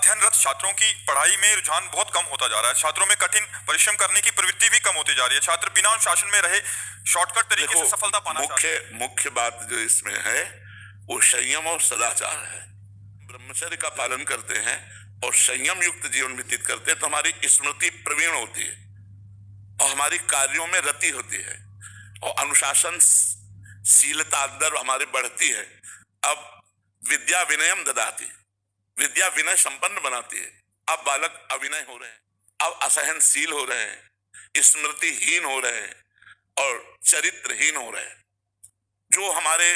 अध्ययनरत छात्रों की पढ़ाई में रुझान बहुत कम होता जा रहा है। छात्रों में कठिन परिश्रम करने की प्रवृत्ति भी कम होती जा रही है। छात्र बिना अनुशासन में रहे शॉर्टकट तरीके से सफलता पाना चाहते हैं। मुख्य बात जो इसमें है वो संयम और सदाचार है। ब्रह्मचर्य का पालन करते हैं और संयम युक्त जीवन व्यतीत करते हैं तो हमारी स्मृति प्रवीण होती है और हमारी कार्यों में रति होती है और अनुशासन शीलता अंदर हमारे बढ़ती है। अब विद्या विनयम ददाती, विद्या विनय संपन्न बनाती है। अब बालक अविनय हो रहे हैं, अब असहनशील हो रहे हैं, स्मृतिहीन हो रहे हैं और चरित्रहीन हो रहे हैं। जो हमारे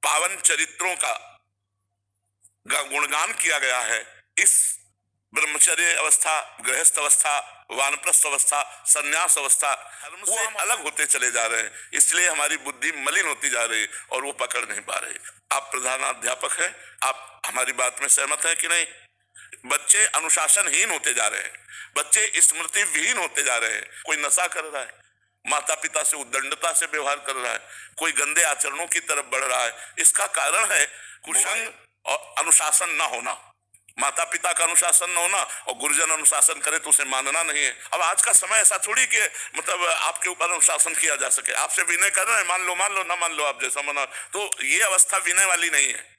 पावन चरित्रों का गुणगान किया गया है इस ब्रह्मचर्य अवस्था, गृहस्थ अवस्था, वानप्रस्थ अवस्था, संन्यास अवस्था, वो हम अलग होते चले जा रहे हैं। इसलिए हमारी बुद्धि मलिन होती जा रही है और वो पकड़ नहीं पा रहे। आप प्रधानाध्यापक हैं, आप हमारी बात में सहमत हैं कि नहीं? बच्चे अनुशासनहीन होते जा रहे हैं, बच्चे स्मृति विहीन होते जा रहे हैं। कोई नशा कर रहा है, माता पिता से उद्दंडता से व्यवहार कर रहा है, कोई गंदे आचरणों की तरफ बढ़ रहा है। इसका कारण है कुसंग और अनुशासन न होना, माता पिता का अनुशासन न होना और गुरुजन अनुशासन करे तो उसे मानना नहीं है। अब आज का समय ऐसा थोड़ी कि मतलब आपके ऊपर अनुशासन किया जा सके। आपसे विनय कर रहे हैं, मान लो ना मान लो, आप जैसा मना, तो ये अवस्था विनय वाली नहीं है।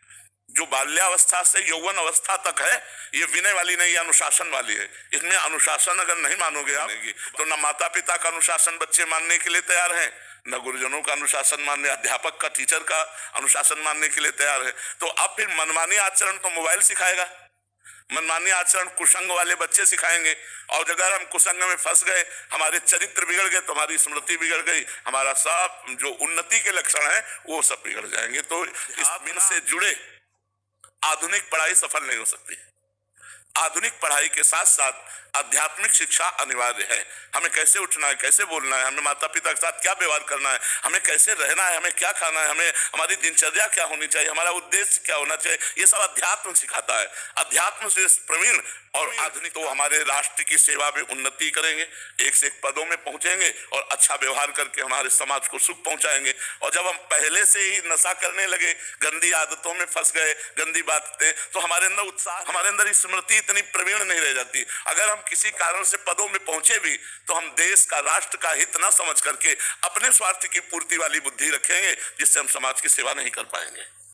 जो बाल्यावस्था से यौवन अवस्था तक है ये विनय वाली नहीं, अनुशासन वाली है। इसमें अनुशासन अगर नहीं मानोगे आप तो न माता पिता का अनुशासन बच्चे मानने के लिए तैयार हैं, न गुरुजनों का अनुशासन मानने, अध्यापक का, टीचर का अनुशासन मानने के लिए तैयार है। तो अब फिर मनमानी आचरण तो मोबाइल सिखाएगा, मनमानी आचरण कुसंग वाले बच्चे सिखाएंगे और अगर हम कुसंग में फंस गए, हमारे चरित्र बिगड़ गए तो हमारी स्मृति बिगड़ गई, हमारा सब जो उन्नति के लक्षण है वो सब बिगड़ जाएंगे। तो इस दिन से जुड़े आधुनिक पढ़ाई सफल नहीं हो सकती। आधुनिक पढ़ाई के साथ साथ आध्यात्मिक शिक्षा अनिवार्य है। हमें कैसे उठना है, कैसे बोलना है, हमें माता पिता के साथ क्या व्यवहार करना है, हमें कैसे रहना है, हमें क्या खाना है, हमें हमारी दिनचर्या क्या होनी चाहिए, हमारा उद्देश्य क्या होना चाहिए, ये सब अध्यात्म सिखाता है। अध्यात्म से प्रवीण और आधुनिक तो हमारे राष्ट्र की सेवा में उन्नति करेंगे, एक से एक पदों में पहुंचेंगे और अच्छा व्यवहार करके हमारे समाज को सुख पहुंचाएंगे। और जब हम पहले से ही नशा करने लगे, गंदी आदतों में फंस गए, गंदी बातें, तो हमारे अंदर उत्साह, हमारे अंदर स्मृति इतनी प्रवीण नहीं रह जाती। अगर हम किसी कारण से पदों में पहुंचे भी तो हम देश का, राष्ट्र का हित ना समझ करके अपने स्वार्थ की पूर्ति वाली बुद्धि रखेंगे, जिससे हम समाज की सेवा नहीं कर पाएंगे।